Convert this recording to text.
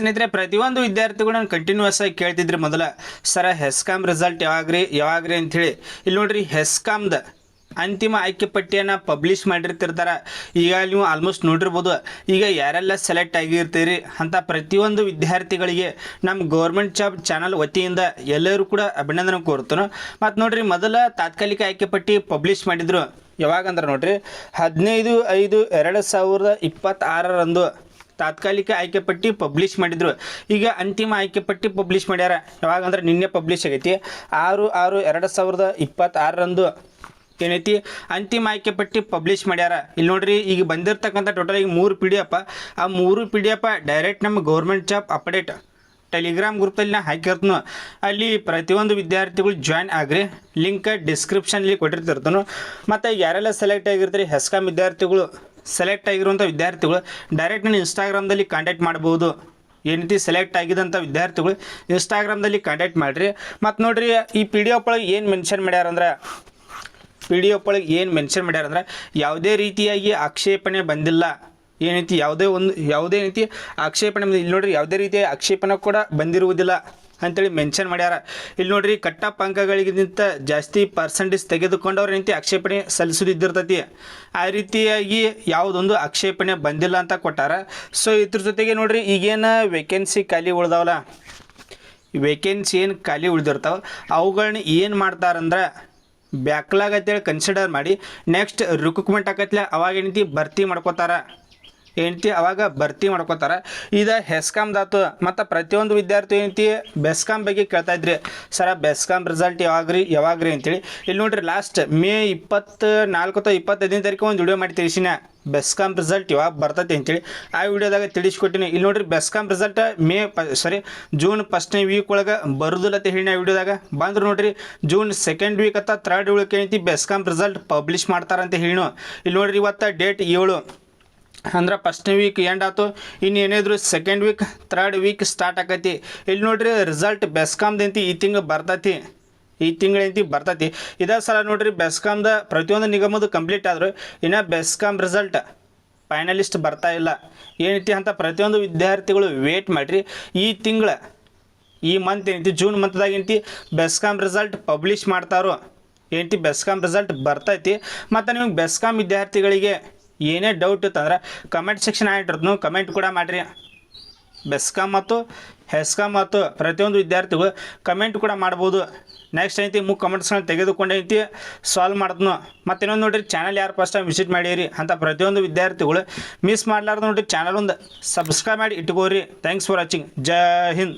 ಸ್ನೇಹಿತರೆ ಪ್ರತಿಯೊಂದು ವಿದ್ಯಾರ್ಥಿಗಳು ನಾನು ಕಂಟಿನ್ಯೂಸ್ ಆಗಿ ಕೇಳ್ತಿದ್ರಿ ಮೊದಲ ಸರ ಹೆಸ್ಕಾಮ್ ರಿಸಲ್ಟ್ ಯಾವಾಗ್ರಿ ಅಂಥೇಳಿ. ಇಲ್ಲಿ ನೋಡ್ರಿ ಹೆಸ್ಕಾಮ್ದ ಅಂತಿಮ ಆಯ್ಕೆ ಪಟ್ಟಿಯನ್ನು ಪಬ್ಲಿಷ್ ಮಾಡಿರ್ತಿರ್ತಾರೆ. ಈಗ ನೀವು ಆಲ್ಮೋಸ್ಟ್ ನೋಡಿರ್ಬೋದು. ಈಗ ಯಾರೆಲ್ಲ ಸೆಲೆಕ್ಟ್ ಆಗಿರ್ತೀರಿ ಅಂತ ಪ್ರತಿಯೊಂದು ವಿದ್ಯಾರ್ಥಿಗಳಿಗೆ ನಮ್ಮ ಗೌರ್ಮೆಂಟ್ ಜಾಬ್ ಚಾನಲ್ ವತಿಯಿಂದ ಎಲ್ಲರೂ ಕೂಡ ಅಭಿನಂದನೆ ಕೋರ್ತಾನೆ. ಮತ್ತು ನೋಡ್ರಿ ಮೊದಲ ತಾತ್ಕಾಲಿಕ ಆಯ್ಕೆ ಪಟ್ಟಿ ಪಬ್ಲಿಷ್ ಮಾಡಿದರು ಯಾವಾಗಂದ್ರೆ ನೋಡ್ರಿ 15/5/2026 ತಾತ್ಕಾಲಿಕ ಆಯ್ಕೆ ಪಟ್ಟಿ ಪಬ್ಲಿಷ್ ಮಾಡಿದರು. ಈಗ ಅಂತಿಮ ಆಯ್ಕೆ ಪಟ್ಟಿ ಪಬ್ಲಿಷ್ ಮಾಡ್ಯಾರ ಯಾವಾಗಂದ್ರೆ ನಿನ್ನೆ ಪಬ್ಲಿಷ್ ಆಗೈತಿ 6/6/2026 ಏನೈತಿ ಅಂತಿಮ ಆಯ್ಕೆ ಪಟ್ಟಿ ಪಬ್ಲಿಷ್ ಮಾಡ್ಯಾರ. ಇಲ್ಲಿ ನೋಡ್ರಿ ಈಗ ಬಂದಿರತಕ್ಕಂಥ ಟೋಟಲ್ ಈಗ 3 PDF. ಆ 3 PDF ಡೈರೆಕ್ಟ್ ನಮ್ಮ ಗೌರ್ಮೆಂಟ್ ಜಾಬ್ ಅಪ್ಡೇಟ್ ಟೆಲಿಗ್ರಾಮ್ ಗ್ರೂಪಲ್ಲಿ ನಾ ಹಾಕಿರ್ತನು. ಅಲ್ಲಿ ಪ್ರತಿಯೊಂದು ವಿದ್ಯಾರ್ಥಿಗಳು ಜಾಯ್ನ್ ಆಗ್ರಿ. ಲಿಂಕ್ ಡಿಸ್ಕ್ರಿಪ್ಷನಲ್ಲಿ ಕೊಟ್ಟಿರ್ತಿರ್ತಾನು. ಮತ್ತು ಯಾರೆಲ್ಲ ಸೆಲೆಕ್ಟ್ ಆಗಿರ್ತಾರೆ ಹೆಸ್ಕಾಮ್ ವಿದ್ಯಾರ್ಥಿಗಳು ಸೆಲೆಕ್ಟ್ ಆಗಿರುವಂಥ ವಿದ್ಯಾರ್ಥಿಗಳು ಡೈರೆಕ್ಟ್ ನಾನು ಇನ್ಸ್ಟಾಗ್ರಾಮ್ದಲ್ಲಿ ಕಾಂಟ್ಯಾಕ್ಟ್ ಮಾಡ್ಬೋದು. ಏನೈತಿ ಸೆಲೆಕ್ಟ್ ಆಗಿದಂಥ ವಿದ್ಯಾರ್ಥಿಗಳು ಇನ್ಸ್ಟಾಗ್ರಾಮ್ದಲ್ಲಿ ಕಾಂಟ್ಯಾಕ್ಟ್ ಮಾಡಿರಿ. ಮತ್ತು ನೋಡ್ರಿ ಈ PDF ಒಳಗೆ ಏನು ಮೆನ್ಷನ್ ಮಾಡ್ಯಾರಂದ್ರೆ ಯಾವುದೇ ರೀತಿಯಾಗಿ ಆಕ್ಷೇಪಣೆ ಬಂದಿಲ್ಲ. ಏನೈತಿ ಯಾವುದೇ ರೀತಿ ಆಕ್ಷೇಪಣೆ ಬಂದಿಲ್ಲ. ಇಲ್ಲಿ ನೋಡ್ರಿ ಯಾವುದೇ ರೀತಿಯ ಆಕ್ಷೇಪಣೆ ಕೂಡ ಬಂದಿರುವುದಿಲ್ಲ ಅಂತೇಳಿ ಮೆನ್ಷನ್ ಮಾಡ್ಯಾರ. ಇಲ್ಲಿ ನೋಡ್ರಿ ಕಟ್ಟಪ್ಪ ಅಂಕಗಳಿಗಿಂತ ಜಾಸ್ತಿ ಪರ್ಸೆಂಟೇಜ್ ತೆಗೆದುಕೊಂಡವ್ರು ಏನೈತಿ ಆಕ್ಷೇಪಣೆ ಸಲ್ಲಿಸೋದಿದ್ದಿರ್ತೈತಿ. ಆ ರೀತಿಯಾಗಿ ಯಾವುದೊಂದು ಆಕ್ಷೇಪಣೆ ಬಂದಿಲ್ಲ ಅಂತ ಕೊಟ್ಟಾರ. ಸೊ ಇದ್ರ ಜೊತೆಗೆ ನೋಡ್ರಿ ಈಗೇನು ವೇಕೆನ್ಸಿ ಖಾಲಿ ಉಳ್ದಾವಲ್ಲ, ವೇಕೆನ್ಸಿ ಏನು ಖಾಲಿ ಉಳ್ದಿರ್ತಾವೆ ಅವುಗಳನ್ನ ಏನು ಮಾಡ್ತಾರಂದ್ರೆ ಬ್ಯಾಕ್ಲಾಗ್ ಅಂತೇಳಿ ಕನ್ಸಿಡರ್ ಮಾಡಿ ನೆಕ್ಸ್ಟ್ ರಿಕ್ರೂಟ್ಮೆಂಟ್ ಆಕತ್ಲೆ ಅವಾಗ ಏನೈತಿ ಭರ್ತಿ ಮಾಡ್ಕೋತಾರೆ. ಇದು ಹೆಸ್ಕಾಮ್ದಾತು. ಮತ್ತು ಪ್ರತಿಯೊಂದು ವಿದ್ಯಾರ್ಥಿ ಏನೈತಿ ಬೆಸ್ಕಾಮ್ ಬಗ್ಗೆ ಕೇಳ್ತಾ ಇದ್ರಿ, ಸರ ಬೆಸ್ಕಾಮ್ ರಿಸಲ್ಟ್ ಯಾವಾಗ್ರಿ ಅಂತೇಳಿ. ಇಲ್ಲಿ ನೋಡ್ರಿ ಲಾಸ್ಟ್ ಮೇ 24 ಅಥವಾ 25 ಒಂದು ವಿಡಿಯೋ ಮಾಡಿ ತಿಳಿಸಿನ ಬೆಸ್ಕಾಮ್ ರಿಸಲ್ಟ್ ಯಾವಾಗ ಬರ್ತೈತಿ ಅಂತೇಳಿ. ಆ ವಿಡಿಯೋದಾಗ ತಿಳಿಸ್ಕೊಟ್ಟಿನಿ. ಇಲ್ಲಿ ನೋಡ್ರಿ ಬೆಸ್ಕಾಮ್ ರಿಸಲ್ಟ್ ಜೂನ್ 1ನೇ ವೀಕ್ ಒಳಗೆ ಬರೋದಿಲ್ಲ ಅಂತ ಹೇಳಿ ವಿಡಿಯೋದಾಗ ಬಂದ್ರೆ ನೋಡ್ರಿ ಜೂನ್ 2nd ವೀಕ್ ಅಥವಾ 3rd ವೀಕ್ ಏನೈತಿ ಬೆಸ್ಕಾಮ್ ರಿಸಲ್ಟ್ ಪಬ್ಲಿಷ್ ಮಾಡ್ತಾರಂತ ಹೇಳಿನು. ಇಲ್ಲಿ ನೋಡ್ರಿ ಇವತ್ತು ಡೇಟ್ 7 ಅಂದ್ರೆ 1ನೇ ವೀಕ್ ಎಂಡ್ ಆಯ್ತು. ಇನ್ನು ಏನಿದ್ರು 2nd weak 3rd weak start ಆಕೈತಿ. ಇಲ್ಲಿ ನೋಡ್ರಿ ರಿಸಲ್ಟ್ ಬೆಸ್ಕಾಮ್ದಂತಿ ಈ ತಿಂಗಳು ಬರ್ತೈತಿ. ಇದೇ ಸಲ ನೋಡ್ರಿ ಬೆಸ್ಕಾಮ್ದ ಪ್ರತಿಯೊಂದು ನಿಗಮದ ಕಂಪ್ಲೀಟ್ ಆದರು ಇನ್ನು ಬೆಸ್ಕಾಮ್ ರಿಸಲ್ಟ್ ಫೈನಲಿಸ್ಟ್ ಬರ್ತಾ ಇಲ್ಲ. ಏನೈತಿ ಅಂತ ಪ್ರತಿಯೊಂದು ವಿದ್ಯಾರ್ಥಿಗಳು ವೇಟ್ ಮಾಡಿರಿ. ಈ ಮಂತ್ ಏನೈತಿ ಜೂನ್ ಮಂತ್ದಾಗ ಏನೈತಿ ಬೆಸ್ಕಾಮ್ ರಿಸಲ್ಟ್ ಪಬ್ಲಿಷ್ ಮಾಡ್ತಾರೋ ಏನೈತಿ ಬೆಸ್ಕಾಮ್ ರಿಸಲ್ಟ್ ಬರ್ತೈತಿ. ಮತ್ತು ನಿಮಗೆ ಬೆಸ್ಕಾಮ್ ವಿದ್ಯಾರ್ಥಿಗಳಿಗೆ ಏನೇ ಡೌಟ್ ಇತ್ತಂದ್ರೆ ಕಮೆಂಟ್ ಸೆಕ್ಷನ್ ಆಗಿಟ್ಟಿರ್ತೀನಿ, ಕಮೆಂಟ್ ಕೂಡ ಮಾಡಿರಿ. ಬೆಸ್ಕಾಮ್ ಮತ್ತು ಹೆಸ್ಕಾಮ್ ಮತ್ತು ಪ್ರತಿಯೊಂದು ವಿದ್ಯಾರ್ಥಿಗಳು ಕಮೆಂಟ್ ಕೂಡ ಮಾಡ್ಬೋದು. ನೆಕ್ಸ್ಟ್ ಐತಿ 3 ಕಮೆಂಟ್ಸ್ಗಳನ್ನ ತೆಗೆದುಕೊಂಡು ಐತಿ ಸಾಲ್ವ್ ಮಾಡ್ತನು. ಮತ್ತು ಇನ್ನೊಂದು ನೋಡಿರಿ ಚಾನಲ್ ಯಾರು ಫಸ್ಟ್ ಟೈಮ್ ವಿಸಿಟ್ ಮಾಡಿರಿ ಅಂತ ಪ್ರತಿಯೊಂದು ವಿದ್ಯಾರ್ಥಿಗಳು ಮಿಸ್ ಮಾಡಲಾರ್ದು ನೋಡಿರಿ ಚಾನಲ್ ಒಂದು ಸಬ್ಸ್ಕ್ರೈಬ್ ಮಾಡಿ ಇಟ್ಕೋರಿ. Thanks for watching. Jai Hind.